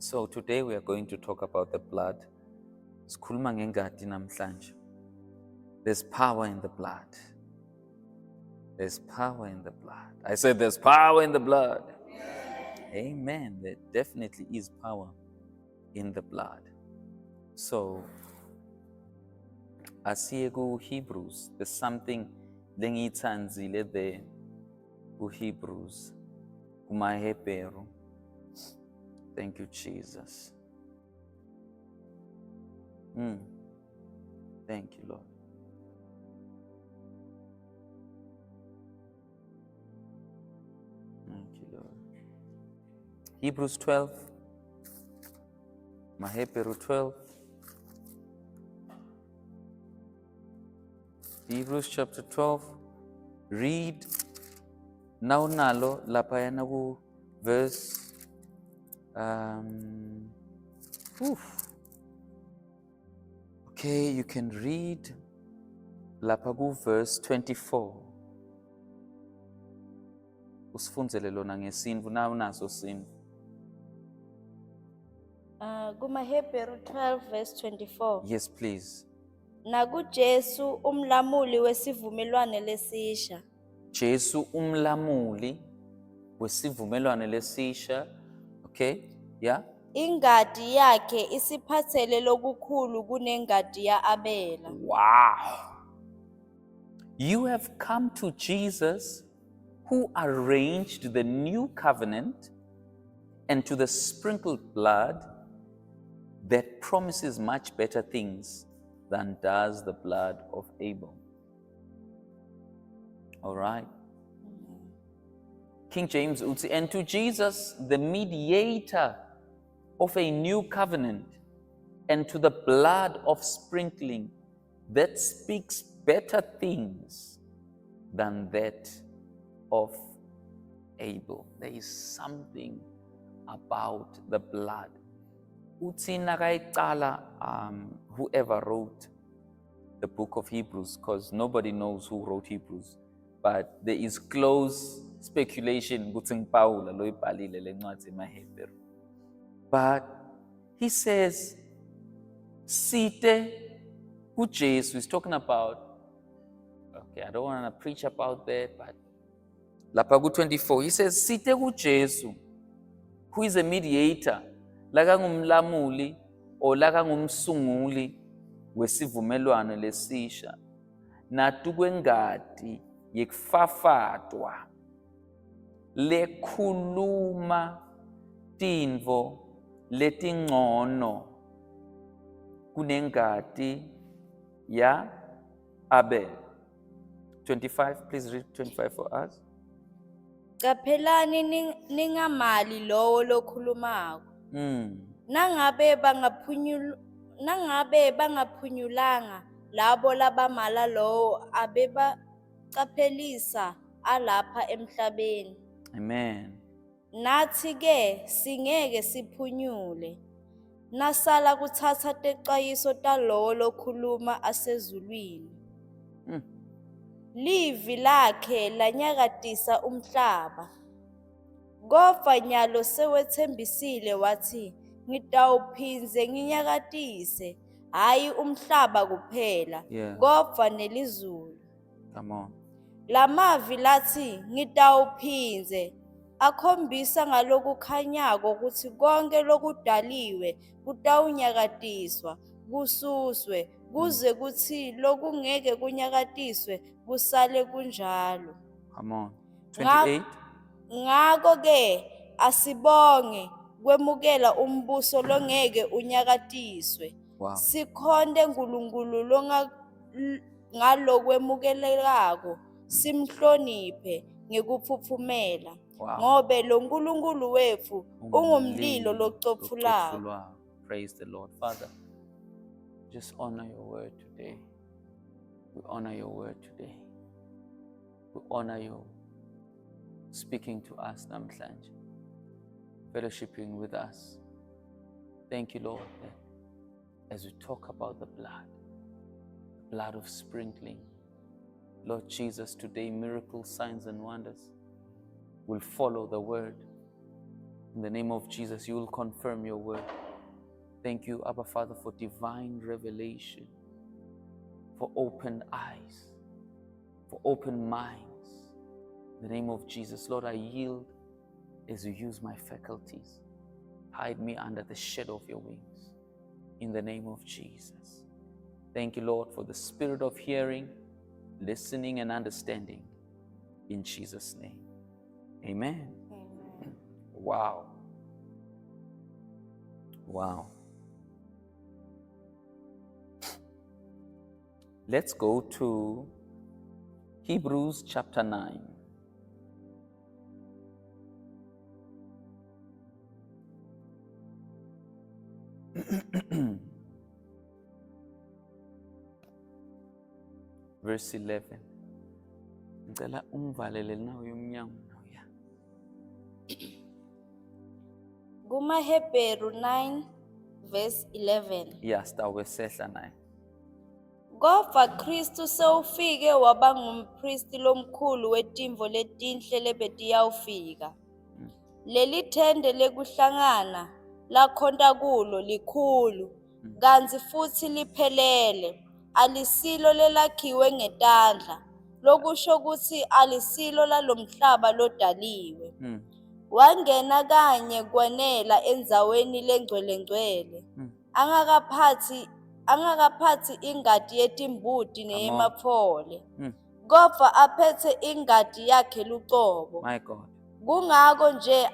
So today we are going to talk about the blood. Sikhuluma ngengadi namhlanje. There's power in the blood. There's power in the blood. I said there's power in the blood. Amen. There definitely is power in the blood. So asiye ku-Hebrews, there's something lengiyithanzile there ku-Hebrews, kumaHebheru. Thank you, Jesus. Thank you, Lord. Thank you, Lord. Hebrews 12, maHebheru 12. Hebrews chapter 12. Read now nalo lapayana ku verse okay, you can read lapha ku verse 24. Usifundzele lona ngesinvu na unaso sinvu. KumaHebheru 12 verse 24. Yes, please. NakuJesu umlamuli wesivumelwano lesisha. Jesu umlamuli wesivumelwano lesisha. Okay? Yeah. Ingadi yakhe isiphathele lokukhulu kunengadi ya-Abela. Wow. You have come to Jesus who arranged the new covenant and to the sprinkled blood that promises much better things than does the blood of Abel. All right. King James would say, and to Jesus, the mediator of a new covenant, and to the blood of sprinkling that speaks better things than that of Abel. There is something about the blood. Uthi nakayiqala whoever wrote the book of Hebrews, because nobody knows who wrote Hebrews, but there is close speculation ukuthi ngipawula lo ibhalile le ncwadi emaHebheru. But he says site kuJesu. He's talking about, okay, I don't want to preach about that, but lapha ku-24 he says site kuJesu, who is a mediator, lakangumlamuli or lakangumsunguli wesivumelwano lesisha, natu kwengadi yekufafadwa lekhuluma tintfo letingcono kunengadi ya Abel. 25, please read 25 for us. Qaphelani ningamali lowo lokhulumako. Nangabe bangaphunyulanga labo labamala lowo abebaqaphelisa alapha emhlabeni. Amen. Nathi ke singeke siphunyule. Nasala kuthatha texwayiso talowo lokhuluma asezulwini. Livi lakhe lanyakatisa umhlaba. Kodwa nyalo sewethembisile wathi ngitawuphinze nginyakatise, hayi umhlaba kuphela, kodwa nelizulu. Come on. Lamavi lathi ngitawuphinze akhombisa ngalokukhanyako ukuthi konke lokudaliwe kutawunyakatiswa, kususwe, kuze kuthi lokungeke kunyakatiswe kusale kunjalo. Come on. 28. Ngako ke asibonge kwemukela umbuso longeke unyakatiswe. Wow. Sikhonde uNkulunkulu ngalokwemukelekako, simhloniphe ngekuphuphumela. Ngobe lo uNkulunkulu wethu ungumlilo locopfulayo. Praise the Lord. Father, just honor your word today. We honor your word today. We honor you speaking to us namhlanje, fellowshipping with us. Thank you, Lord, that as we talk about the blood of sprinkling, Lord Jesus, today miracles, signs and wonders will follow the word. In the name of Jesus, you will confirm your word. Thank you, Abba Father, for divine revelation, for open eyes, for open minds. In the name of Jesus, Lord, I yield as you use my faculties. Hide me under the shadow of your wings. In the name of Jesus. Thank you, Lord, for the spirit of hearing, listening, and understanding. In Jesus' name. Amen. Amen. Wow. Wow. Let's go to Hebrews chapter 9. Verse 11. Ngicela ungivalele nawo yomnyango nawuya. KumaHebheru 9 verse 11. Yeah, start with sehla naye. Kodwa Kristu sewufike waba ngumpristi lomkhulu wetimvo letinhle lebetiyawufika. Leli thende lekuhlangana lakhonta kulo likhulu, kanzi futhi liphelele, alisilo lelakhiwe ngetandla, lokusho ukuthi alisilo lalomhlaba lodaliwe. Wangena kanye kwanela endzaweni lengcwelengcwele, angakaphathi ingadi yetimbuti neyemaphole, kodwa aphethe ingadi yakhe lucobo. My God. Kungako nje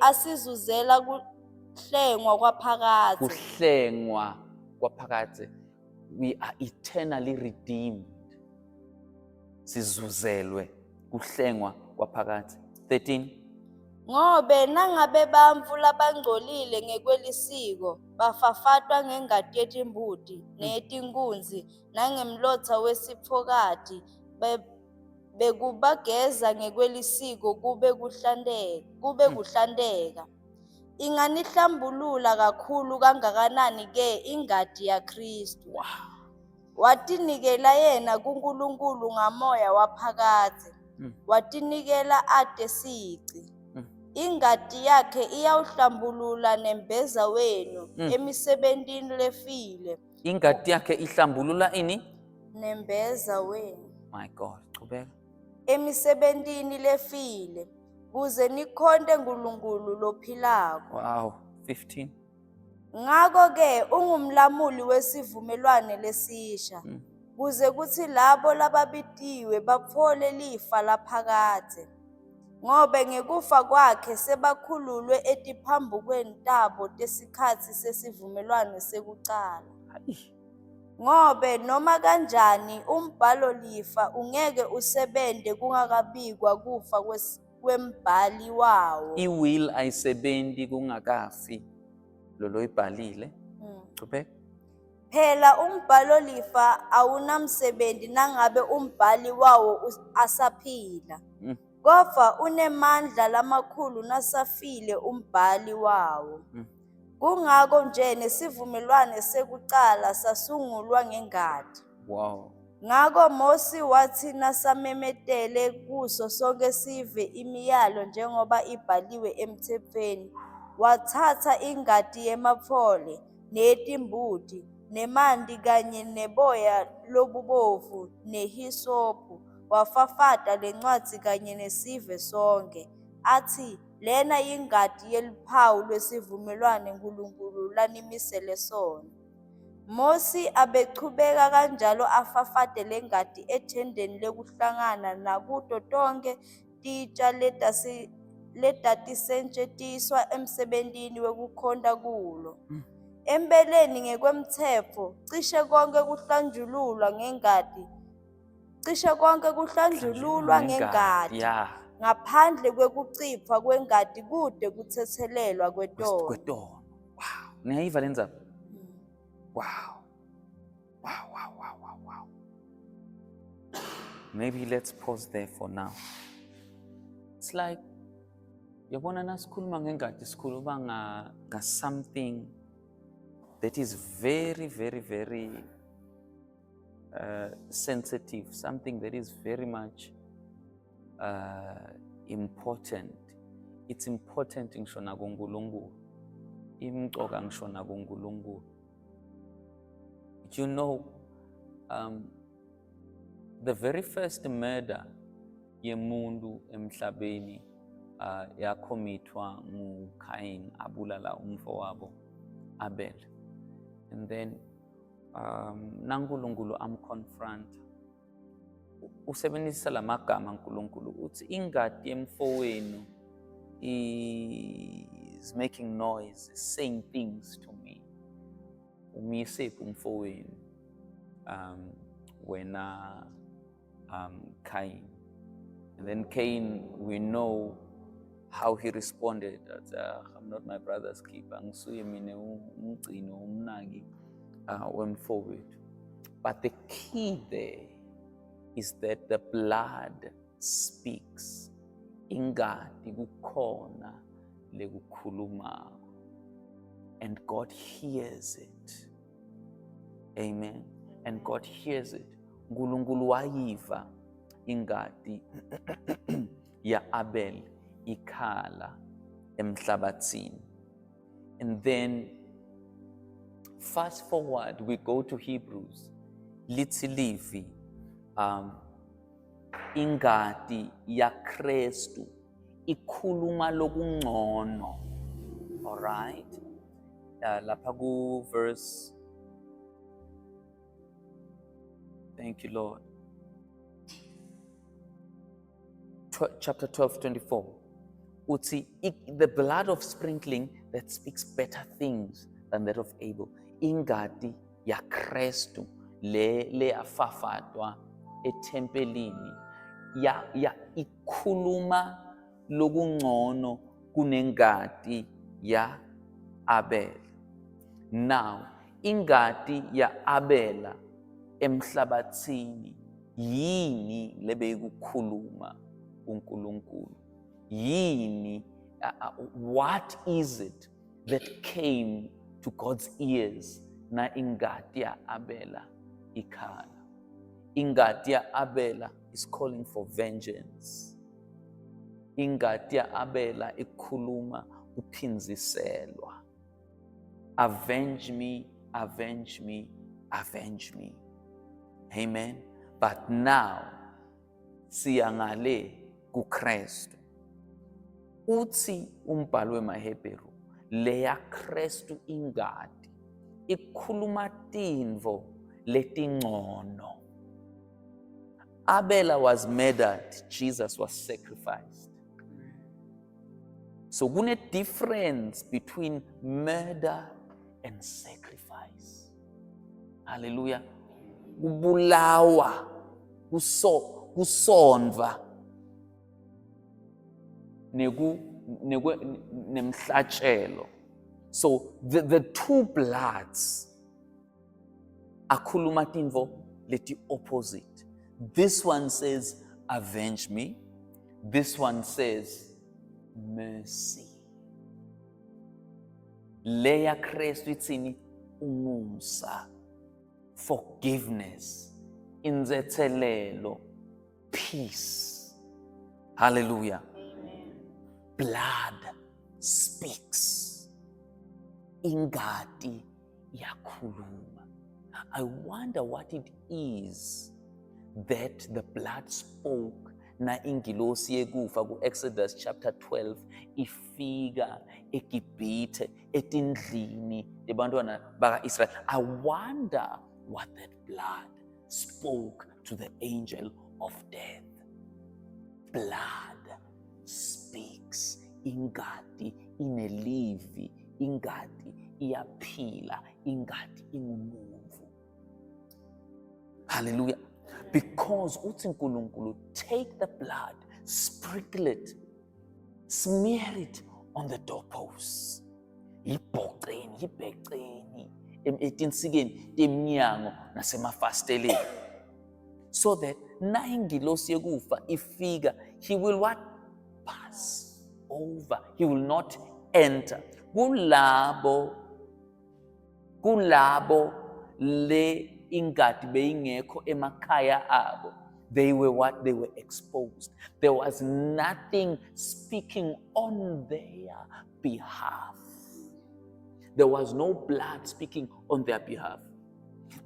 asizuzela kuhlengwa kwaphakathe. Kuhlengwa kwaphakathe. We are eternally redeemed. Sizuzelwe kuhlengwa kwaphakathe. 13. Ngobe nangabe bantfu labangcolile ngekwelisiko bafafatwa ngengadi yetimbuti neyetinkunzi nangemlotha wesiphokati, bekubageza ngekwelisiko kube kuhlandeka. Inganihlambulula kakhulu kangakanani ke ingadi ya Kristu. Wow. Watinikela yena kuNkulunkulu ngamoya waphakathe, watinikela ate sici. Ingadi yakhe iyawuhlambulula nembeza wenu emisebentini lefile. Ingadi yakhe ihlambulula ini? Nembeza wenu. My God, qhubeka. Emisebentini lefile, kuze nikhonde uNkulunkulu lophilako. Wow, 15. Ngako-ke ungumlamuli wesivumelwano lesisha, kuze kuthi labo lababitiwe baphole lifa laphakathe. Ngobe ngekufa kwakhe sebakhululwe etiphambukweni tabo tesikhathi sesivumelwano sekucala. Ngobe noma kanjani umbhalo lifa ungeke usebente kungakabikwa kufa kwembhali wawo. I-will ayisebenzi kungakafi lolo ibhalile. Qhubeka. Phela umbhalo lifa awunamsebenzi nangabe umbhali wawo asaphila. Kodwa unemandla lamakhulu nasafile umbhali wawo. Kungako nje nesivumelwano sekucala sasungulwa ngengadi. Wow. Ngako Mose wathi nasamemetele kuso sonke sive imiyalo njengoba ibhaliwe emthethweni, wathatha ingadi yemaphole neyetimbuti nemanti kanye neboya lobubovu nehisopu, wafafata lencwadzi kanye nesive sonke, athi lena yingadi yeliphawu lwesivumelwano uNkulunkulu lanimisele sona. Mose abechubeka kanjalo afafate lengadi ethendeni lekuhlangana nakuto tonke titsha letatisetjentiswa emsebentini wekukhonta kulo. Empeleni ngekwemtsetfo cishe konke kuhlanjululwa ngengadi. Yeah. Ngaphandle kwekucipha kwengadi kude kutsetselelwa kwetono. Wow. Niyayiva lenza? Wow. Maybe let's pause there for now. It's like yabona nasikhuluma ngengadi sikhuluma nga something that is very, very, very sensitive, something that is very much important it's important ngisho nakuNkulunkulu. Imqoka ngisho nakuNkulunkulu. You know, the very first murder yemuntu emhlabeni yakhomithwa nguKain, abulala umfowabo Abel. And then naNkulunkulu amconfront, usebenzisa lamagama uNkulunkulu uthi ingadi yemfowenu is making noise, is saying things to me. Umyisiphi umfowenu wena Cain. And then Cain, we know how he responded. I'm not my brother's keeper. Ngisuye mina umgcino umnaki wemfowethu. But the key there is that the blood speaks. Ingadi kukhona lekukhuluma, and God hears it. Amen. And God hears it. Nkulunkulu wayiva ingadi ya Abel ikhala emhlabathini. And then fast forward, we go to Hebrews. Lithi livi ingadi ya Kristu ikhuluma lokungcono. All right? Lapha ku verse, thank you Lord, chapter 12:24. Uthi the blood of sprinkling that speaks better things than that of Abel. Ingadi ya Kristu le afafadwa etempelini ya ikhuluma lokungcono kunengadi ya Abel. Now, ingadi ya Abela emhlabathini yini lebekukhuluma uNkulunkulu? Yini, what is it that came to God's ears na ingadi ya Abela ikhala? Ingadi ya Abela is calling for vengeance. Ingadi ya Abela ikhuluma kuphinziselwa. Avenge me, avenge me, avenge me. Amen. But now, siyangale kuKristu. Uthi umbhalo wemaHebheru, leya Kristu ingadi ikhuluma tintfo letingcono. Abel was murdered, Jesus was sacrificed. So kune difference between murder and sacrifice. Hallelujah. Kubulawa, kusonva, nemhlatshelo. So the two bloods akhuluma tintfo leti opposite. This one says, avenge me. This one says, mercy. Leya Kristu itsini umusa, forgiveness, inzethelelo, peace. Hallelujah. Amen. Blood speaks. Ingadi yakhuluma. I wonder what it is that the blood spoke na ingilosi yekufa ku Exodus chapter 12 ifika eGibhithe etindlini ebantwana baka-Israel. I wonder what that blood spoke to the angel of death. Blood speaks. Ingadi inelivi, ingadi iyaphila, ingadi ingumuvu. Hallelujah. Because uthi uNkulunkulu, take the blood, sprinkle it, smear it on the doorposts. Ibhoceni, ibheceni, etinsikeni, temnyango, nasemafasteleni. So that na ingilosi yekufa ifika, he will what? Pass over. He will not enter. Kulabo le ingadi beyingekho emakhaya abo, They were what? They were exposed. There was nothing speaking on their behalf. There was no blood speaking on their behalf.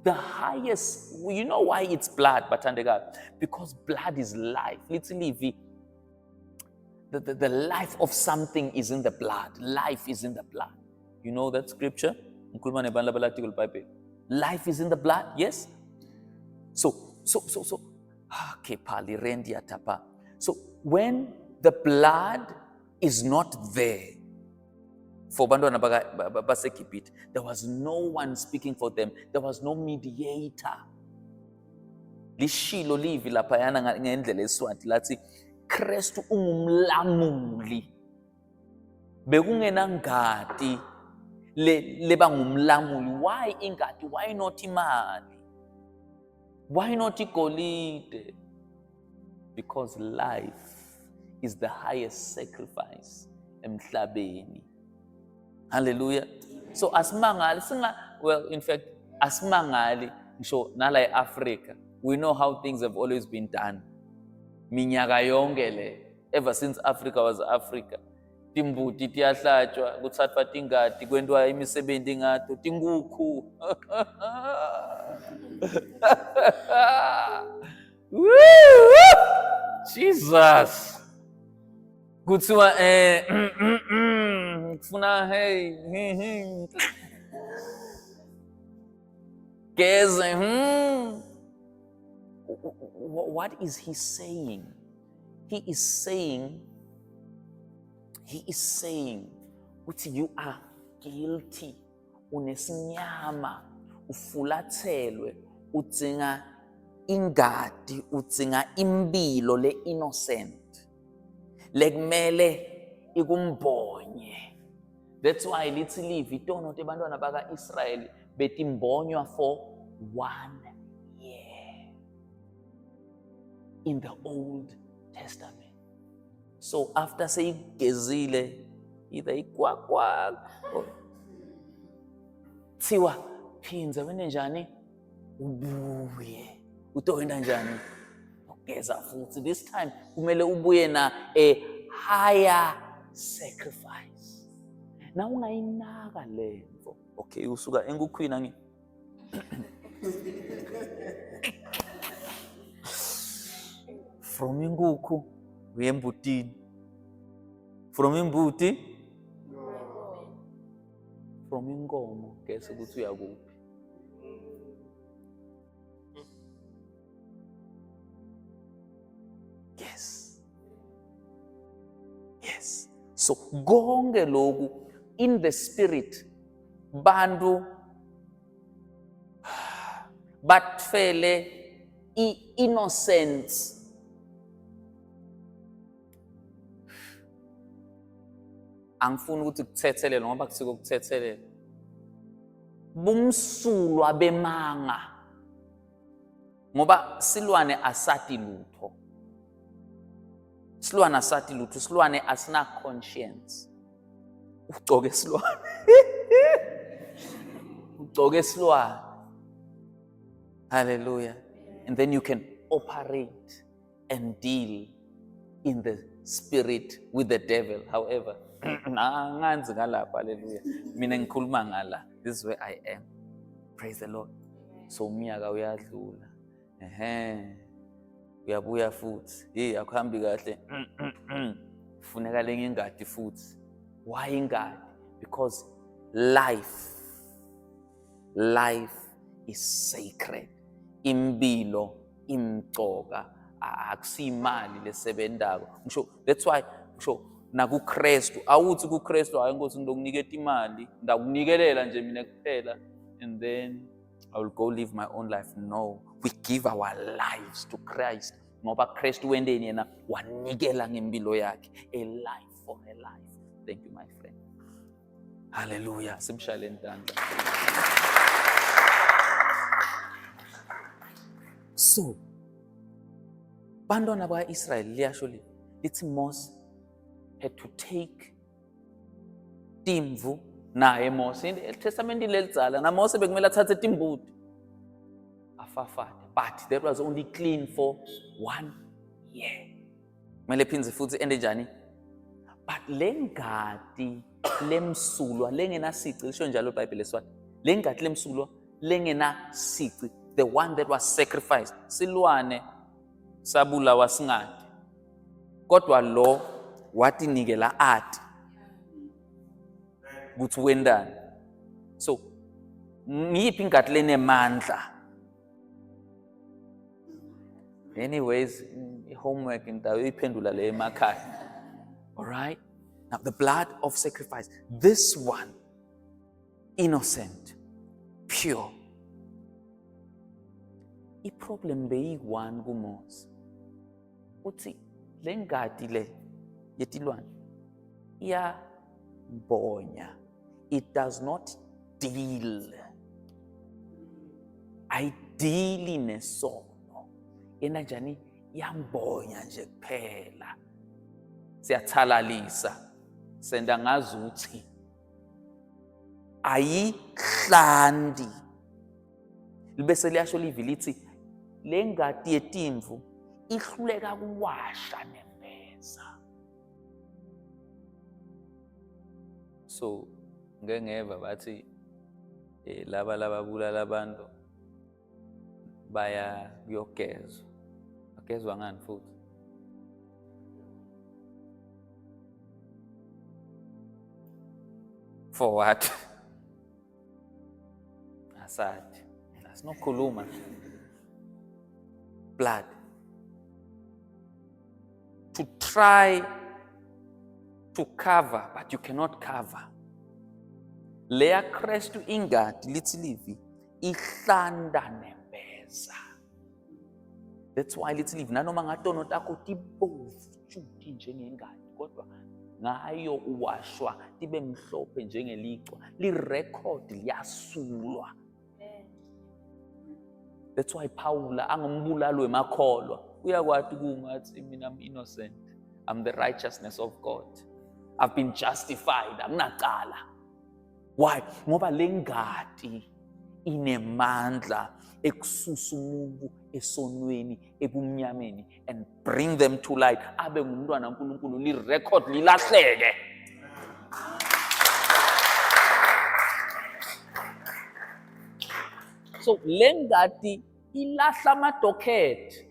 The highest, you know why it's blood, Batandega? Because blood is life. Literally, the life of something is in the blood. Life is in the blood. You know that scripture? Life is in the blood, yes? So, when the blood is not there, for bantwana baseGibhithe, there was no one speaking for them. There was no mediator. Lishilo livi laphayana ngendlela eSwati lathi Kristu ungumlamuli. Bekungena ngadi leba ngumlamuli. Why ingadi? Why not imali? Why not igolide? Because life is the highest sacrifice emhlabeni. Hallelujah. So asimangali well, in fact, asimangali ngisho nala eAfrica. We know how things have always been done. Minyaka yonke le, ever since Africa was Africa. Timbuti tiyahlatshwa, kuthathwa tingadi, kwendwa imisebenzi ngato, tinguku. Jesus. Kuthiwa kufuna hey geze What is he saying? He is saying ukuthi you are guilty, unesinyama, ufulathelwe, udzinga ingadi, udzinga impilo le innocent lekumele ikumbonye. That's why literally vitono te bantwana baka Israel betimbonywa for 1 year in the Old Testament. So after seyigezile either ikwakwa thiwa phinza wena njani ubuye utoenda njani ugeza futhi. This time kumele ubuye na a higher sacrifice. Na ungayinaka lento. Okay, usuka enkukhwini ngi from inkukhu uye embutini, from imbuti from inkomo, guess ukuthi uyakuphi. Yes. So konke lokhu in the spirit bantu batfele innocence. Angifuni ukuthi kuthethelele ngoba kusiko kuthethelele. Bumsulwa bemanga. Ngoba silwane asati lutho. Silwane asati lutho, silwane asina conscience. Ugcoke silwane. Ugcoke silwane. Hallelujah. And then you can operate and deal in the spirit with the devil. However, hallelujah. Mina ngikhuluma ngala. This is where I am. Praise the Lord. So umnyaka uyadlula. Uyabuya futhi. Akuhambi kahle. Kufuneka lenye ingadi futhi. Why ingadi? Because life is sacred. Impilo imgcoka akusimali lesebendako. Ngisho that's why ngisho nakuKristu awuthi kuKristu hayi Nkosi ngizokunikeza imali ndakunikelela nje mina kuphela and then I will go live my own life. No, we give our lives to Christ ngoba Kristu wendeni yena wanikela ngempilo yakhe, a life for a life. Thank you my friend. Hallelujah. Simshayele ntanda. So bantwana baka-Israyeli liyasho lithi Moses had to take timvu naye Mose eTestamentin lelidzala na Mose bekumele athathe timbuti afafade, but that was only clean for 1 year. Kumele phinze futhi ende njani? But lengadi lemsulwa lengenasici, lisho njalo iBhayibheli leSwati. Lengadi lemsulwa lengenasici, the one that was sacrificed. Silwane sabulawa singadi. Kodwa lo wathi nikela athi kuthi wendani. So ngiyiphi ingadi lenemandla? Anyways, homework ngitayiphendula le emakhaya. All right? Now the blood of sacrifice, this one, innocent, pure. I-problem beyi-one kuMose. Uthi le ngadi le yetilwane iyambonya. It does not deal. Ideally nesono. Yena njani iyambonya nje kuphela. Siyathalalisa. Senda ngazuthi ayihlandi. Libese liyasho livi lithi le ngadi yetimvu ihluleka kuwasha nempeza. So ngengeva bathi laba bulala abantu baya kuyogezwa. Agezwa ngani futhi? For what? Asathi. Asinokhuluma. Blood. To try to cover, but you cannot cover. Leya Kristu ingadi lithi livi ihlanda nempeza. That's why lithi livi nanoma ngatono takho tibovu juti njengengadi kodwa ngayo uwashwa tibe mhlophe njengelichwa, li record liyasulwa. That's why Paula angumbulalo wemakholwa uyakwathi kungathi mina I'm innocent, I'm the righteousness of God, I've been justified, anginacala. Why? Ngoba lengadi inemandla ekususa umuntu esonweni ebumnyameni and bring them to light, abe ngumntwana kaNkulunkulu, li record lilahleke. So lengadi ilahla amadoket.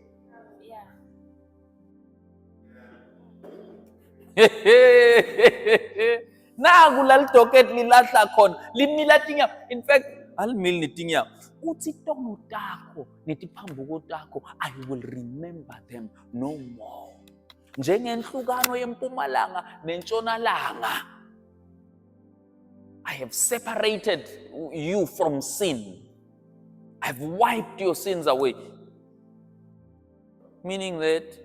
Naku lalidoket lilahla khona limila tinya. In fact alimili netinya uthi tono takho netiphambuko takho I will remember them no more. Njengenhlukano yempumalanga nentshonalanga, I have separated you from sin. I've wiped your sins away. Meaning that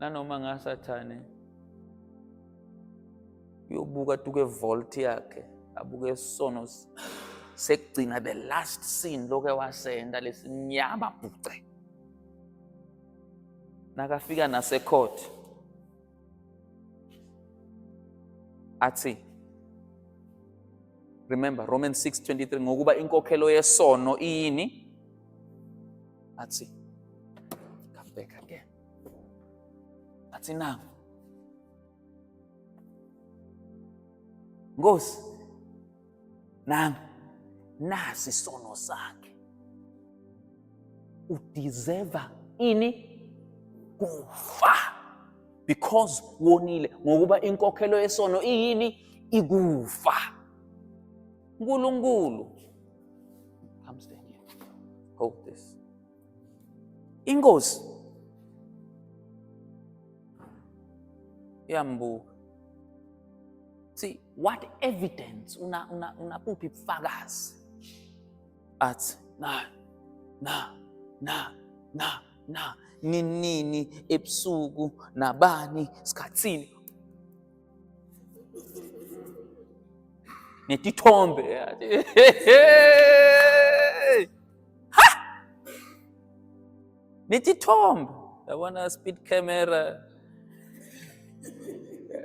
nanoma ngasathane uyobuka tuke vault yakhe, abuke isono sekugcina the last sin loke wasenda lesinyama bhuce. Nakafika nasecourt athi, remember Romans 6:23, ngokuba inkokhelo yesono ini athi, come back again, athi now Nkosi nami nasi isono sakhe, udeserva ini kufa because wonile, ngokuba inkokhelo yesono iyini ikufa. Nkulunkulu, come stand here, hold this. Inkosi yambuka, see what evidence unapuphi ubufakazi? Athi na nini ebusuku nabani sikhatsini netithombe. Ha, netithombe yabona speed camera,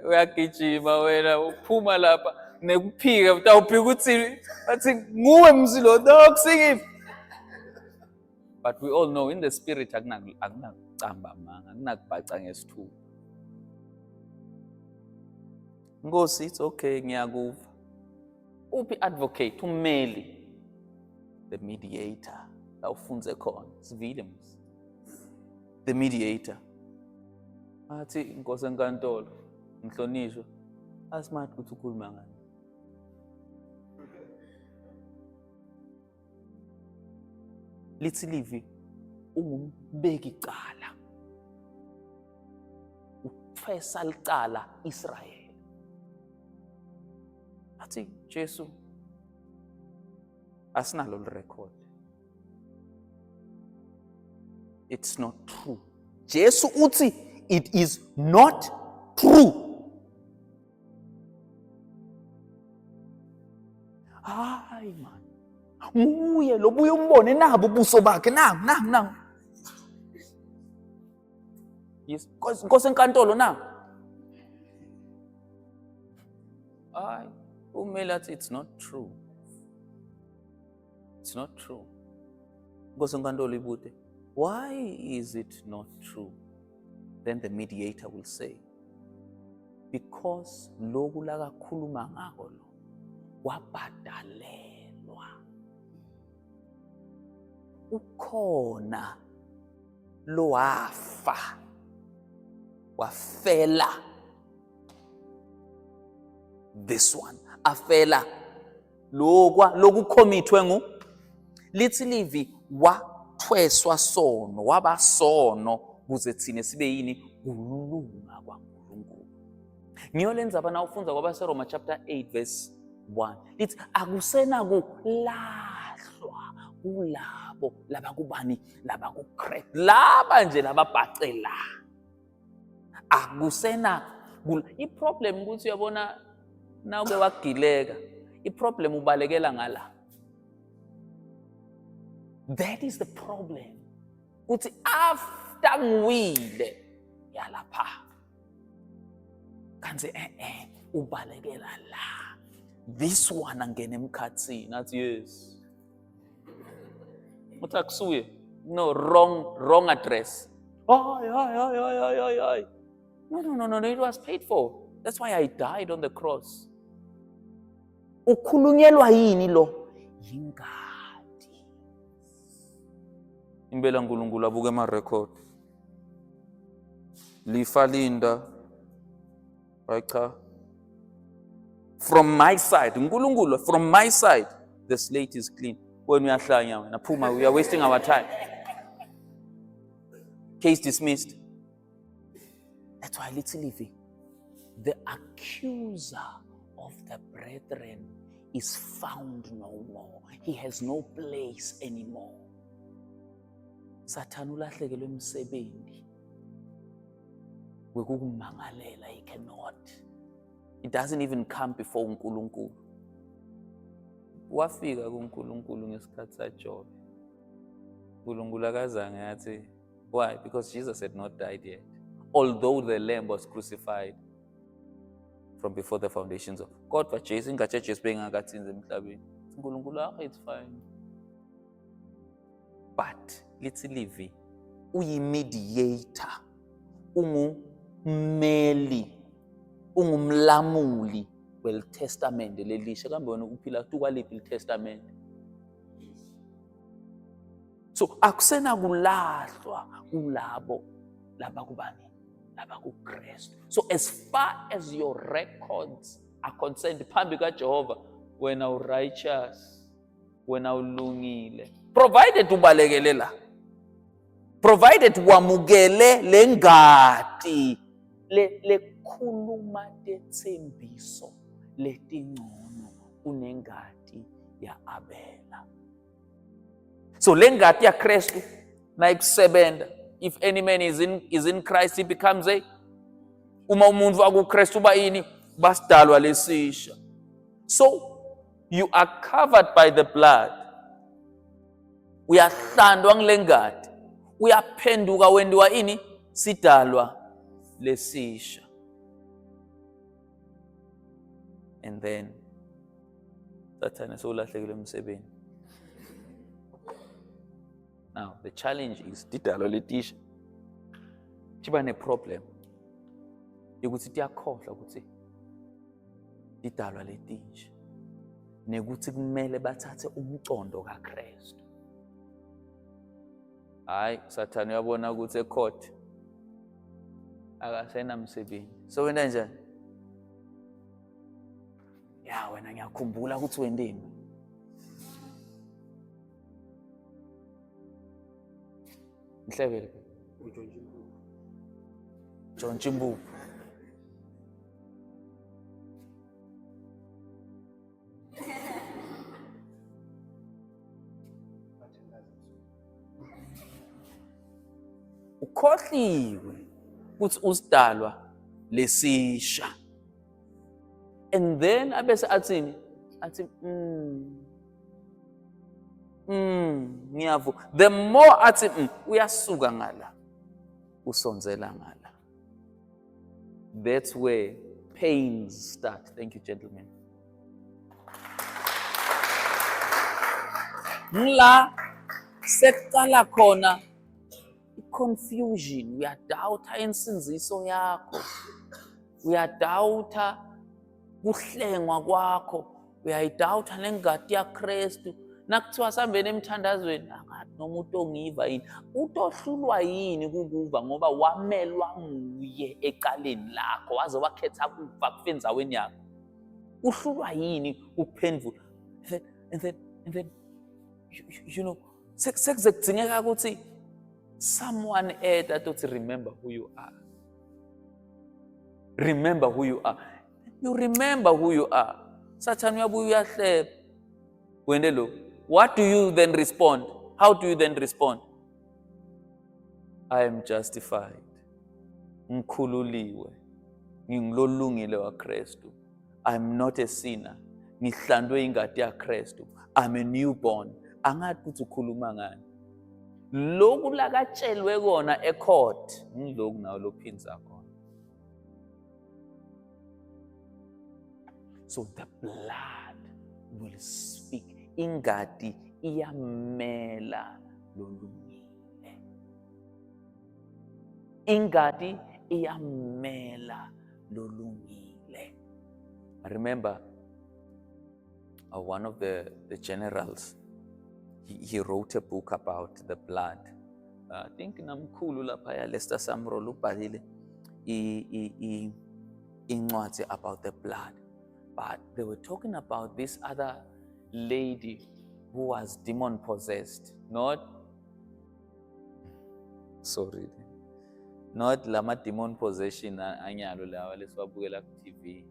uyagijima wena uphuma lapha nekuphika utawuphika uthi athi nguwe mzilo dokusingiphi. But we all know in the spirit akunakucamba manga, akunakubhaca ngesithupha. Nkosi, it's okay, ngiyakuva. Uphi advocate, ummeli, the mediator. Awufunze khona, sivile mos. The mediator. Athi inkosi enkantolo, ngihlonishwa, asimathi ukuthi ukhuluma ngani. Lithi livi ungumbeki icala. Uthwesa licala Israel. Athi Jesu asinalo record. It's not true. Jesu uthi it is not true. Hayi man. Uye lobuye umbone nabo ubuso bakhe nangu. Yes, Nkosi enkantolo na. Hayi, umele athi it's not true. It's not true. Nkosi enkantolo ibude. Why is it not true? Then the mediator will say, because loku lakakhuluma ngako lo wabhadalelwa. Ukhona lo wafa wafela this one afela loku commitwe ngu lithi livi wathweswa sono wabasono kuze thine sibe yini kulunga kwaNkulunkulu. Ngiyolenza abana ufunza kwabase Roma chapter 8 verse 1 lithi akusena kulahlwa kulabo labakubani labakuChrist laba nje lababhacela akusena iproblem ukuthi uyabona na uke wagileka iproblem ubalekela ngala. That is the problem. Uthi after ngiwile yalapha kanze ubalekela la. This one angena emkhathini athi yes. Uthi akusuye no wrong address. Ay. No, it was paid for. That's why I died on the cross. Ukhulunyelwa yini lo? Yingadi. Imbela uNkulunkulu abuke ama record. Lifa linda. Right? From my side, uNkulunkulu, from my side, the slate is clean. When we are hlanya wena phuma, we are wasting our time. Case dismissed. That's why little living. The accuser of the brethren is found no more. He has no place anymore. Satan ulahlekelwe emsebenzi. Wekukumangalela, he cannot. It doesn't even come before uNkulunkulu. Wafika kuNkulunkulu ngesikhathi saJobe. uNkulunkulu akazange athi why? Because Jesus had not died yet. Although the lamb was crucified from before the foundations of God, but Jesu ingatshe Jesu bengakathinze emhlabeni. uNkulunkulu it's fine. But let's live. Uyi-mediator. Ungumeli. Ungumlamuli wel testament lelisha kambe wena uphila kwaliphi testament. So akusena kulahlwa kulabo labakubani labakuChrist. So as far as your records are concerned phambi kaJehova wena urighteous wena ulungile provided ubalekele la, provided wamukele lengadi lekhuluma tetsembiso letingcono kunengadi ya Abela. So lengadi ya Kristu na ikusebenda. If any man is in Christ, he becomes a uma umuntu akuKristu ba yini basidalwa lesisha. So you are covered by the blood. Uyahlandwa ngilengadi. Uyaphenduka wendiwa ini sidalwa lesisha. And then Satan esolahlekile emsebeni. Now the challenge is tidalo letisha tiba ne-problem yokuthi tiyakhohlwa ukuthi tidalwa letisha nekuthi kumele bathathe umcondo kaKristu. Hayi, Sathane uyabona ukuthi ecourt akasena msebenzi. So wena njani? Ya wena ngiyakhumbula ukuthi wendeni. Mhlebele. John Chimbubu. Ukhohliwe ukuthi usidalwa lesisha. And then abese athini? Athi ngiyavu. The more athi uyasuka ngala usonzela ngala. That's where pains start. Thank you, gentlemen. Ngila sekuqala khona confusion, uyadawutha insinziso yakho, uyadawutha kuhlengwa kwakho, uyayidawutha nengadi yaKristu. Nakuthiwa sambene emthandazweni angathi noma utongiva yini, utohlulwa yini kukuva ngoba wamelwa nguye eqaleni lakho waze wakhetha kufa kufe endzaweni yakho. Uhlulwa yini ukuphendula? And then you know, sekuze kudingeka ukuthi someone to remember who you are. Remember who you are. You remember who you are. Sathane uyabuya uyahleba. Wende lo. What do you then respond? How do you then respond? I am justified. Ngikhululiwe. Ngilolungile waKristu. I'm not a sinner. Ngihlandwe ingadi yaKristu. I'm a newborn. Angathi ukuthi ukhuluma ngani. Lokhu lakatshelwe kona ecourt ngilokhu nawo lophinza khona. So the blood will speak. Ingadi iyamela lolungile. Ingadi iyamela lolungile. I remember one of the generals, he wrote a book about the blood. I think namkhulu lapha ya Lester Samrol ubhalile incwadi about the blood. But they were talking about this other lady who was demon possessed. Not lama demon possession anyalo lawa lesiwabukela ku TV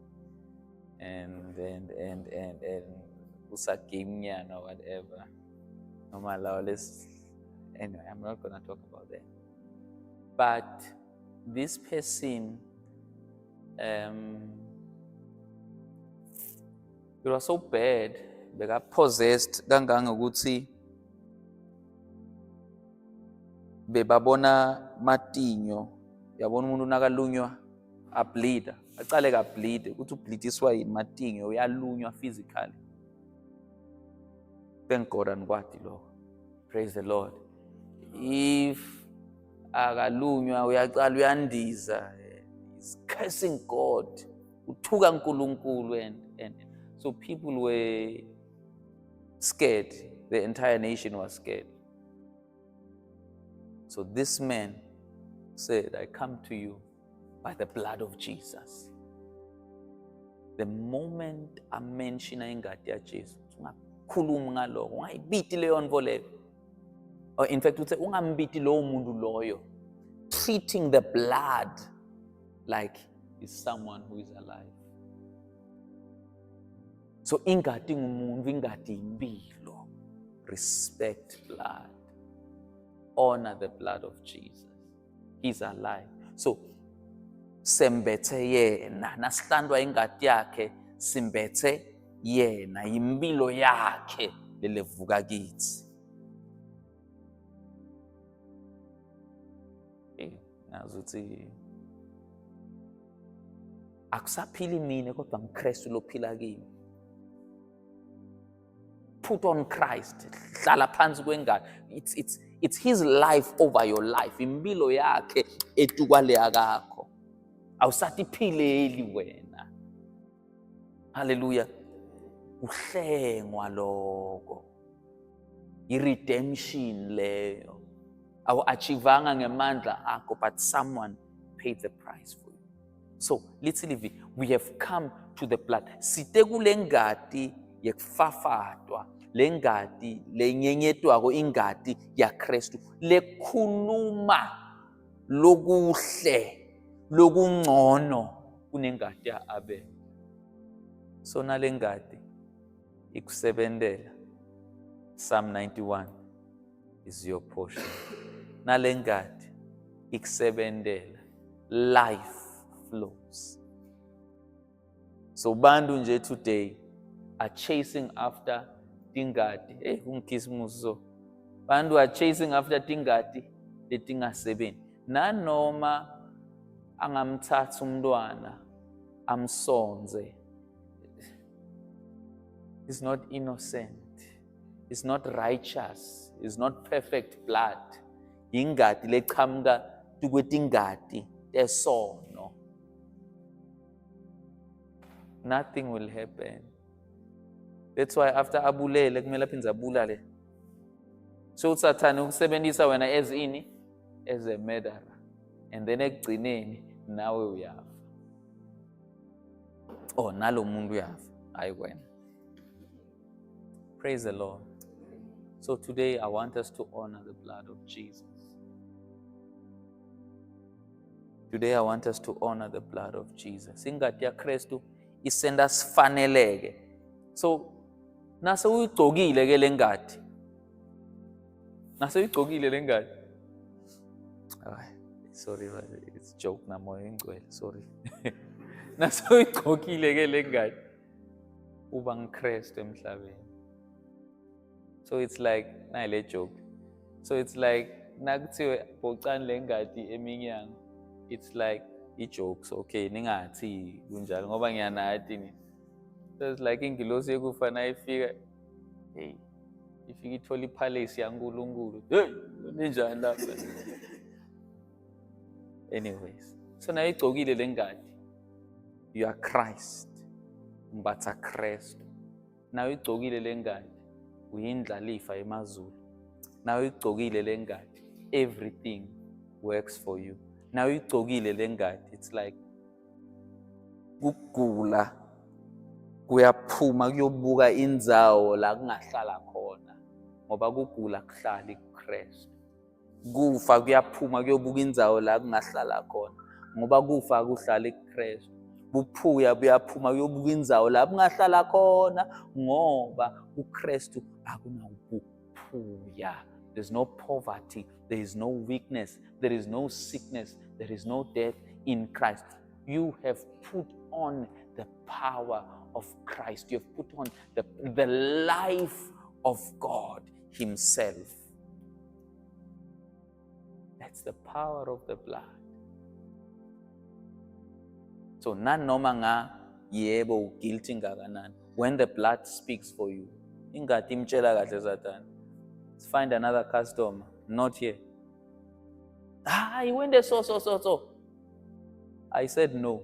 and usa game nyana or whatever. Anyway, I'm not going to talk about that. But this person, it was so bad. They got possessed. Ganganguguti. Bebabona matinyo. Yabona umuntu nakalunywa a bleed. Aqale ka bleed. Ukuthi ubleediswa yini matinyo uyalunywa physically. Thank God and kwati lo. Praise the Lord. If akalunywa uyaqala uyandiza, is cursing God. Uthuka uNkulunkulu and so people were scared. The entire nation was scared. So this man said, I come to you by the blood of Jesus. The moment I mention ingadi ya Jesu, ungakhuluma ngaloko, ungayibiti leyo nto leyo. Or in fact, uthe ungambiti lowo muntu loyo, treating the blood like is someone who is alive. So ingadi ngumuntu, ingadi impilo. Respect blood. Honor the blood of Jesus. He's alive. So sembethe yena, nasihlandwa ingadi yakhe, simbethe yena, impilo yakhe lelevuka kithi. Nazuthi akusaphili mina kodwa nguKristu lophila kimi. Put on Christ. Hlala phansi kwengadi. It's his life over your life. Impilo yakhe etukwaleya kakho. Awusatiphileli wena. Hallelujah. Uhlengwa lokho. I-redemption leyo. Awu-achievanga ngemandla akho, but someone paid the price for you. So, literally, we have come to the blood. Site kule ngati yekufafatwa, le ngati lenyenyetwako ingati ya Kristu, lekhuluma lokuhle, lokungcono kunengati ya Abel. So nale ngati ikusebentela. Psalm 91 is your portion. Nale ngati ikusebentela. Life flows. So bantu nje today are chasing after tingati. Ungikhismuso. Bantu are chasing after tingati letingasebenzi. Nanoma angamthatha umntwana amsonze. It's not innocent. It's not righteous. It's not perfect blood. Ingati leqhamuka tukwetingati tesono. Nothing will happen. That's why after abulele kumele aphindze abulale. So uSathane ukusebenzisa wena as ini? As a murderer. And then ekugcineni nawe uyafa. Oh, nalo muntu uyafa. Hayi wena. Praise the Lord. So today I want us to honor the blood of Jesus. Today I want us to honor the blood of Jesus. Ingati ya Kristu isenda sifaneleke. So nase uyigcokile ke lengati. Nase uyigcokile lengati. Sorry, it's joke na moya ingcwele. Sorry. Nase uyigcokile ke lengati. Uba ngKristu emhlabeni. So it's like, nayile joke. So it's like, nakuthiwe bhocane lengadi eminyanga. It's like, i-jokes, okay, ningathi kunjalo, ngoba ngiyanathi ni. So it's like, ingilosi yekufa nayifika, hey, ifika ithola ipalace yaNkulunkulu. Hey, ninjani lapha? Anyways, so nayo igcokile lengadi. You are Christ. Mbatha Kristu. Nayo igcokile lengadi. Uyindlalifa emazulu. Nayo igcokile lengadi. Everything works for you. Nayo igcokile lengadi. It's like kugula kuyaphuma kuyobuka indzawo la kungahlala khona. Ngoba kugula kuhlala kuKristu. Kufa kuyaphuma kuyobuka indzawo la kungahlala khona. Ngoba kufa kuhlala kuKristu. Buphuya buyaphuma kuyobuka indzawo la kungahlala khona ngoba uKristu akunakuphuya. There's no poverty, there is no weakness, there is no sickness, there is no death in Christ. You have put on the power of Christ. You have put on the life of God Himself. That's the power of the blood. So nanoma nga yebo guilty ngakanani, when the blood speaks for you, ingati imtshela kahle Satan, find another customer, not here. You went there so. I said no.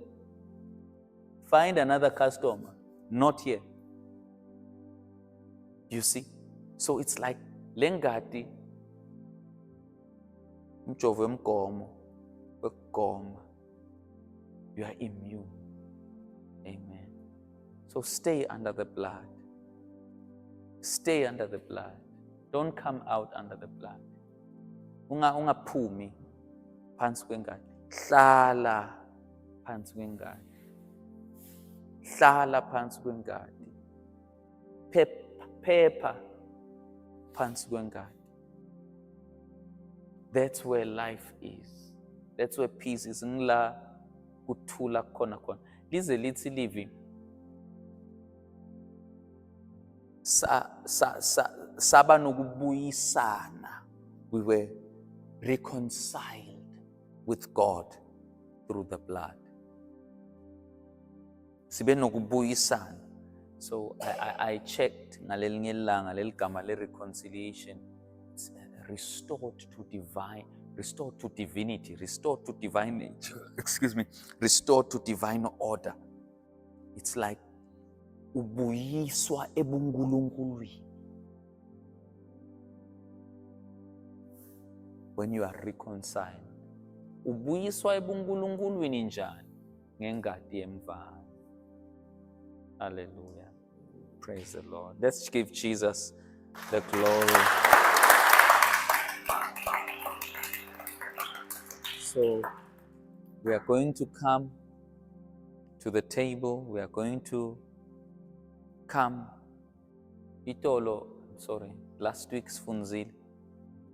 Find another customer, not here. You see? So it's like lengati mjovo mgomo wekugoma. You are immune. Amen. So stay under the blood. Stay under the blood. Don't come out under the blood. Ungaphumi phansi kwengadi. Hlala phansi kwengadi. Hlala phansi kwengadi. Phepha phansi kwengadi. That's where life is. That's where peace is. Ngila kuthula khona. Lize lithi living. Saba nokubuyisana. We were reconciled with God through the blood. Sibe nokubuyisana. So I checked ngalelinye ilanga leligama le reconciliation. It's restored to divinity, restored to divine nature, restored to divine order. It's like ubuyiswa ebunkulunkuluwini. When you are reconciled, ubuyiswa ebunkulunkuluwini njani? Ngengadi yemvana. Hallelujah. Praise the Lord. Let's give Jesus the glory. So we are going to come to the table. We are going to come. Last week's funzil.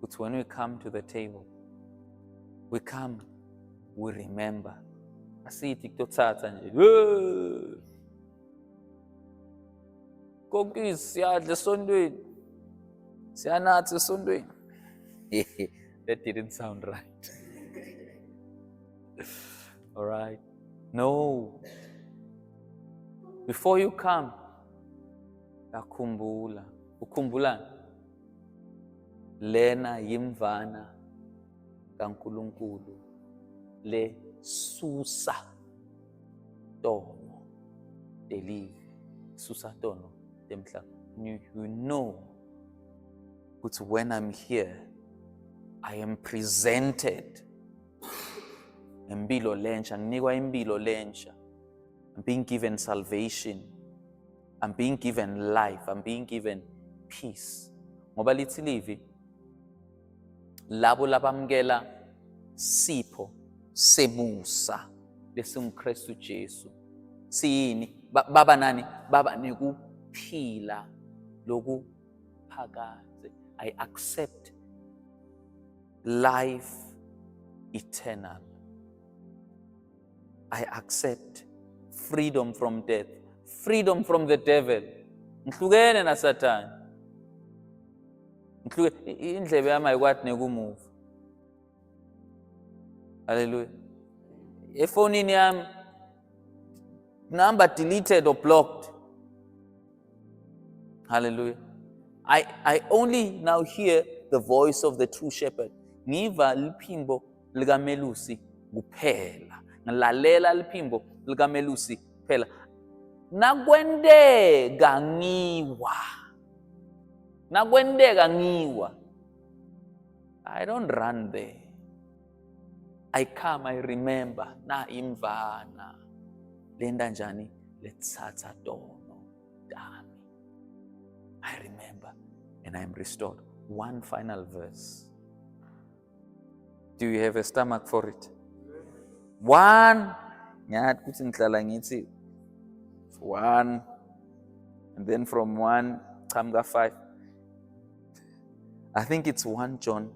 But when we come to the table, we come, we remember. Asithi kutotsatsa nje. Kokisi siyadla esondweni. Siyanatha esondweni. That didn't sound right. All right. No. Before you come, ukhumbula lena yimvana kaNkulunkulu le susa tono delive susa tono demhla. You know, but when I'm here, I am presented impilo lensha, nginikwa impilo lensha. I'm being given salvation. I'm being given life. I'm being given peace. Ngoba lithi livi, labo labamkela sipho semusa lesingKristu Jesu. Siyini? Baba nani? Baba nekuphila lokuphakaze. I accept life eternal. I accept freedom from death, freedom from the devil. Ngihlukene na Satan. Indlebe yami ayikwathi nekumove. Hallelujah. Efonini yami number deleted or blocked. Hallelujah. I only now hear the voice of the true shepherd. Ngiva liphimbo likamelusi kuphela. Ngalalela liphimbo likamelusi kuphela. Nakwendeka ngiwa. I don't run there. I come, I remember. Na imvana. Lenda njani letsatsa tono dami. I remember and I am restored. One final verse. Do you have a stomach for it? One. Ngiyathi kuthi ngihlala ngithi one, and then from 1 Chamga 5. I think it's 1 John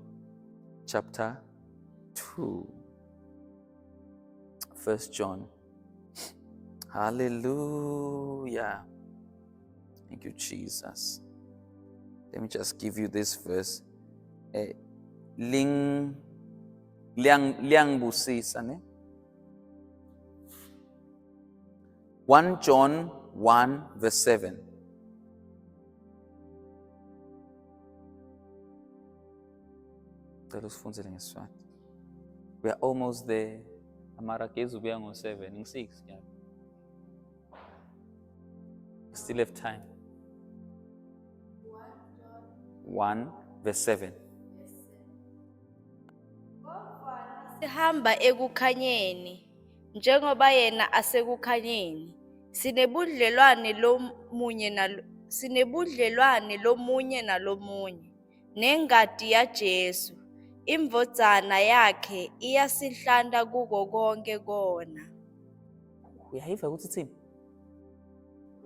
chapter 2. 1 John. Hallelujah. Thank you, Jesus. Let me just give you this verse. Liang busisa ne? 1 John 1 verse 7. We are almost there. Amarakezu be on 7 in 6. Yeah. We still have time. 1 verse 7. Sihamba ekukhanyeni njengoba yena asekukhanyeni. Sinebudlelwane lomunye nalomunye. Nengadi yaJesu, imvodzana yakhe iyasihlanda kuko konke kona. Uyayiva ukuthi thini?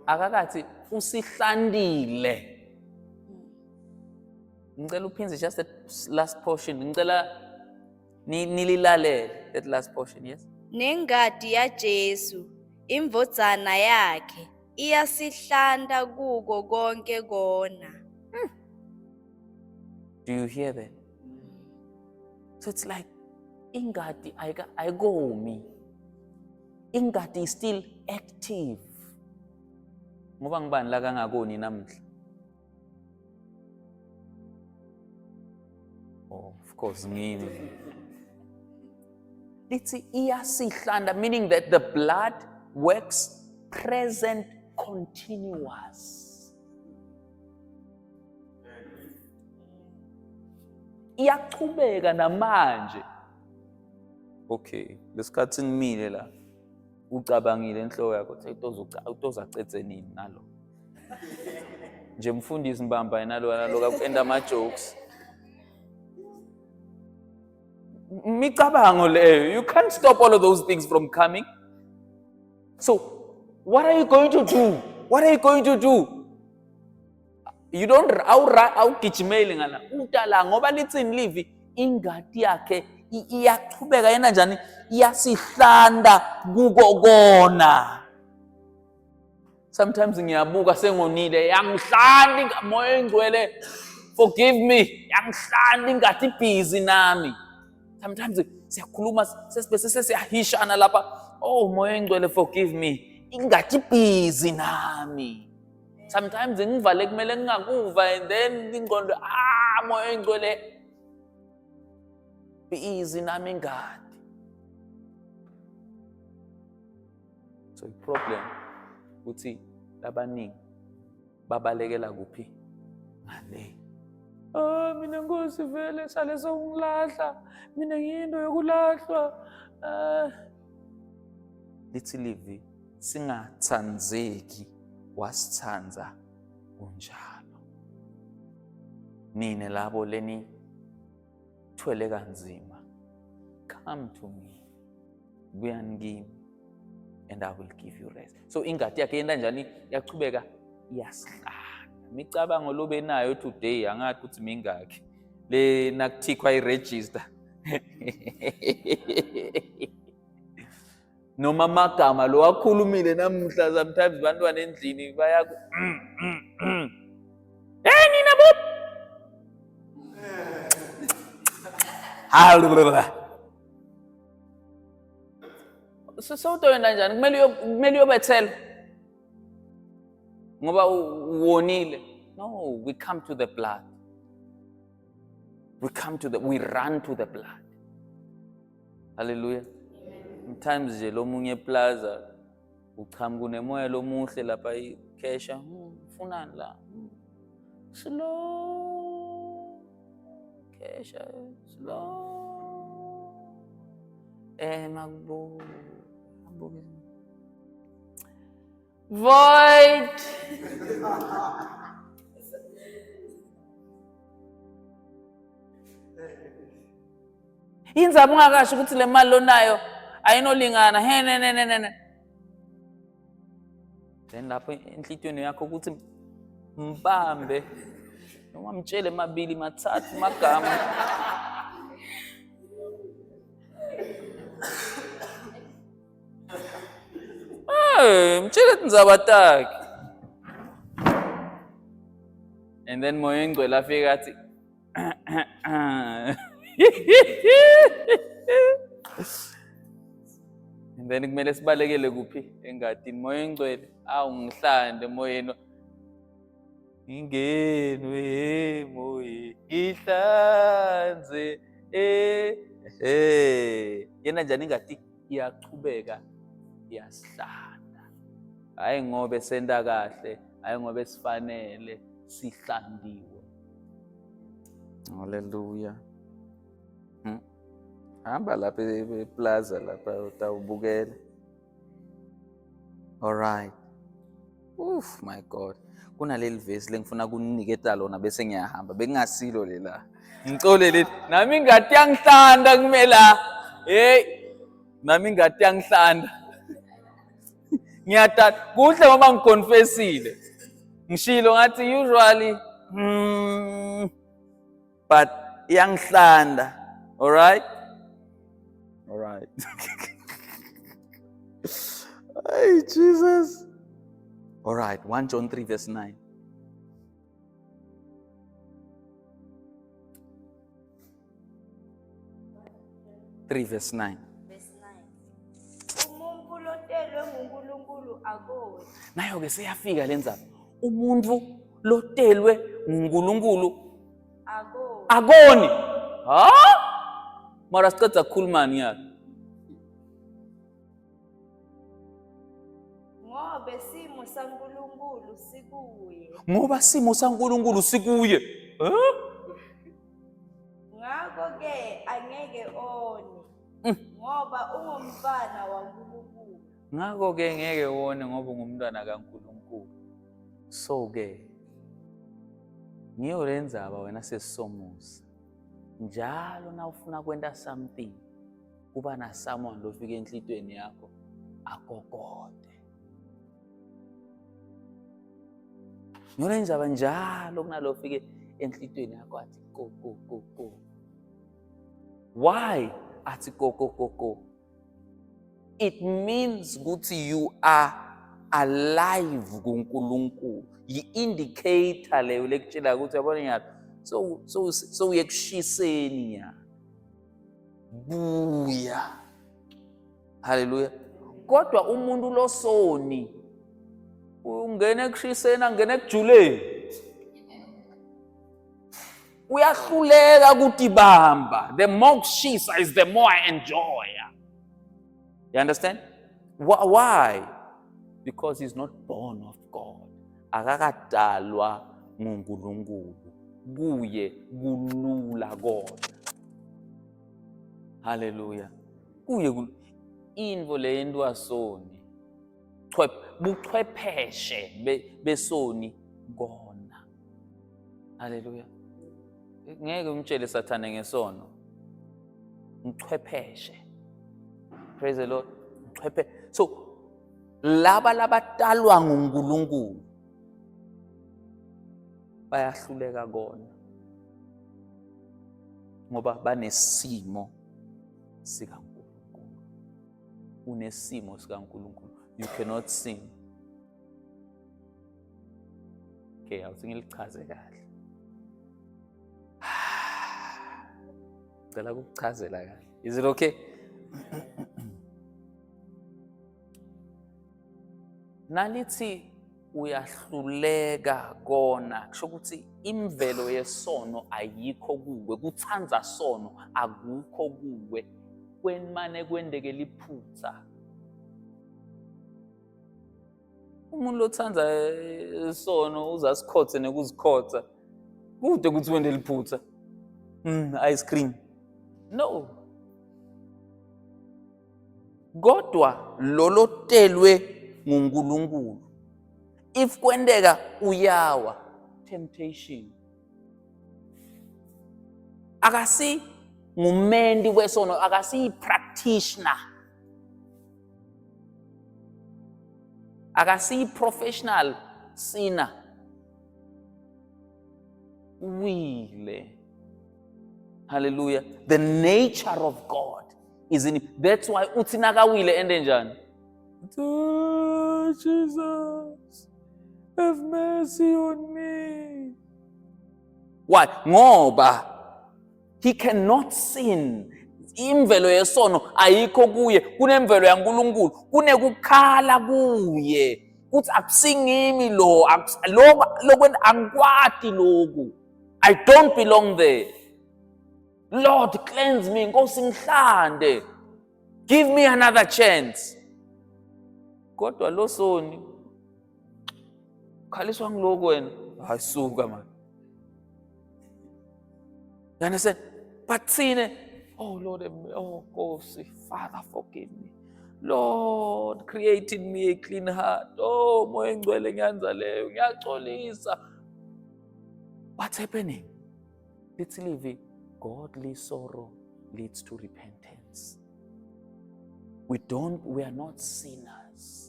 Akakathi usihlandile. Ngicela uphinze just that last portion. Ngicela nililalele that last portion, yes? Nengadi yaJesu, imvodzana yakhe iyasihlanda kuko konke kona. Do you hear that? So it's like ingadi ayikomi. Ingadi is still active. Ngoba ngibani la kangakoni namhla? course ngimi. Lithi iyasihlanda, meaning that the blood works present continuous. Iyachubeka namanje. Okay, lesikhathi nimile la ucabangile enhloko yakho utozacethe nini nalo. Nje mfundisi Mbamba nalo kakuenda ama jokes. Micabango leyo, you can't stop all of those things from coming. So, what are you going to do? What are you going to do? You don't awugijimeli ngala utala ngoba lithini livi ingadi yakhe iyachubeka yena njani iyasihlanda kukona. Sometimes ngiyabuka sengonile yangihlanda moya engcwele, forgive me, yangihlanda ingadi busy nami. Sometimes siyakhuluma sesibese siyahishana lapha, oh moya engcwele forgive me, ingadi busy nami. Sometimes ngivale kumele ngingakuva and then ingqondo moya engcwele busy nami ingadi. So the problem uthi labaningi babalekela kuphi ngale. Mina Nkosi vele sale songilahla, mina ngiyinto yokulahlwa. Lithi livi singatsandzeki wasithandza kunjalo. Nine labo leni thwele kanzima, come to me, buyani kimi, and I will give you rest. So ingadi yakhe yenda njani yachubeka iyasihlanda. Micabango lobe nayo today angathi ukuthi mingaki le nakuthikwa iregister. Noma amagama lo wakhulumile namhla, sometimes bantwana endlini bayaku nina bo so wena njani kumele uyobethela ngoba uwonile. No, we come to the blood. We run to the blood. Hallelujah. Sometimes nje lomunye plaza uchamuka unemoya lomuhle lapha ikhesha, ufunani la? Slow. Kesha, slow. Magbo. Void. Inza ungakasho ukuthi le mali onayo ayinolingana ne. Then lapho enhlitweni yakho ukuthi mbambe noma mtshele mabili mathathu magama. Mtshele tinzabataki. And then moya engcwele afika athi and then kumele sibalekele kuphi engadini moya engcwele ungihlande moyeni ingenwe moya ihlanze yena njani ingadi iyachubeka iyasihlanda, hayi ngobe senda kahle, hayi ngobe sifanele, sihlandiwe. Hallelujah. Hamba lapha eplaza lapha utawubukela. All right. Oof, my God. Kunaleli verse lengifuna kuniketa lona bese ngiyahamba. Bengingasilo lela. Ngicole lethi nami ingadi yangihlanda kumela. Nami ingadi yangihlanda. Ngiyathatha kuhle ngoba ngiconfessile. Ngishilo ngathi usually but yangihlanda. All right? All right. Hey, Jesus. All right, 1 John 3 verse 9. Verse 9. Umuntu lotelwe nguNkulunkulu akoni. Nayo ke seyafika lenza. Umuntu lotelwe nguNkulunkulu akoni. Ha? Mara siceda kukhuluma yakhe. ngoba simo saNkulunkulu sikuye. Ngoba simo saNkulunkulu sikuye. Ngakho ke angeke one. Ngoba ungumfana waNkulunkulu. Ngakho ke ngeke wone ngoba ungumntwana kaNkulunkulu. So ke ngiyolenza wena sesisomusa. Njalo na ufuna kwenta something kuba na someone lofika enhlitweni yakho akokode. Ngiyolenza njalo kunalo ufike enhlitweni yakho athi go. Why athi go? It means ukuthi you are alive kuNkulunkulu. Yi-indicator leyo lekutshela ukuthi yabona nyathi so uyekushiseni ya. Buya. Hallelujah. Kodwa umuntu losoni ungena ekushiseni angena ekujuleni. Uyahluleka ukuthi bamba. The more kushisa is the more I enjoy. You understand? Why? Because he's not born of God. Akakadalwa nguNkulunkulu. Kuye kulula kodwa. Hallelujah. Kuye info le into asoni. Buchwepheshe besoni kona. Hallelujah. Ngeke umtshele Sathane ngesono. Umchwepheshe. Praise the Lord. So laba labatalwa nguNkulunkulu bayahluleka kona ngoba banesimo sikaNkulunkulu. Unesimo sikaNkulunkulu. You cannot sin. Okay, awuthi ngilichaze kahle. Ngicela ukuchazela kahle. Is it okay? Nalithi uyahluleka kona kusho ukuthi imvelo yesono ayikho kuwe, kuthanza sono akukho kuwe. Kwenimane kwendeke liphutha. Umuntu lothanza isono uzasikhothe nekuzikhotha. Kude ukuthi wende liphutha. Ice cream. No. Kodwa lolotelwe nguNkulunkulu. If kwendeka uyawa, temptation. Akasi ngumendi wesono, akasi practitioner. Akasi professional sinner. Wile. Hallelujah. The nature of God is in him. That's why utinaka wile ende njani. Oh, Jesus, have mercy on me. Why? Ngoba he cannot sin. Imvelo yesono ayikho kuye. Kunemvelo yaNkulunkulu. Kunekukhala kuye. Kuthi akusingimi lo angikwati lokhu. I don't belong there. Lord, cleanse me. Nkosi ngihlande. Give me another chance. Kodwa lo soni khaliswa ngiloko wena hayisuka man. You understand? But sine, oh Lord, oh Nkosi, Father forgive me. Lord, create in me a clean heart. Oh moya ngcwele ngiyanza leyo, ngiyaxolisa. What's happening? Let's live. Godly sorrow leads to repentance. We are not sinners.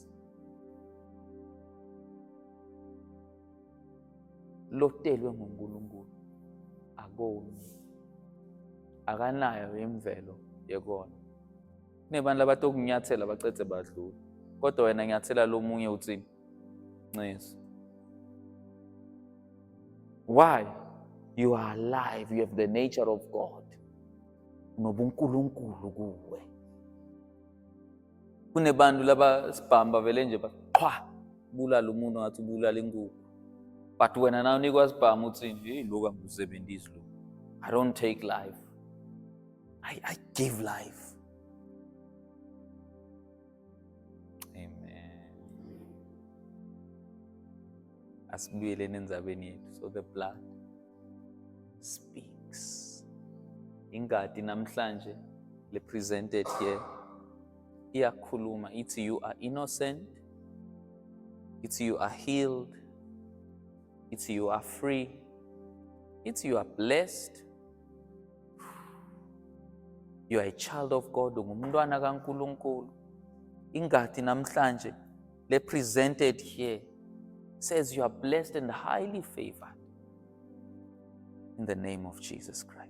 Lotelwe nguNkulunkulu akoni. Akanayo imvelo yekona. Kunebantu labatokunyathela bacede badlula. Kodwa wena nyathela lomunye uthini? Nceso. Why? You are alive. You have the nature of God. Unobunkulunkulu kuwe. Kunebantu laba sibhamba vele nje baqhwa bulala umuntu ngathi bulala inkukhu. But wena nawe nikwa sibhamba uthini? Hey, lokho angusebenzisi lo. I don't take life. I give life. Amen. Asibuyeleni endzabeni yethu. So the blood speaks. Ingadi namhlanje represented here iyakhuluma. It's you are innocent. It's you are healed. It's you are free. It's you are blessed. You are a child of God. Ungumntwana kaNkulunkulu. Ingadi namhlanje represented here says you are blessed and highly favored in the name of Jesus Christ.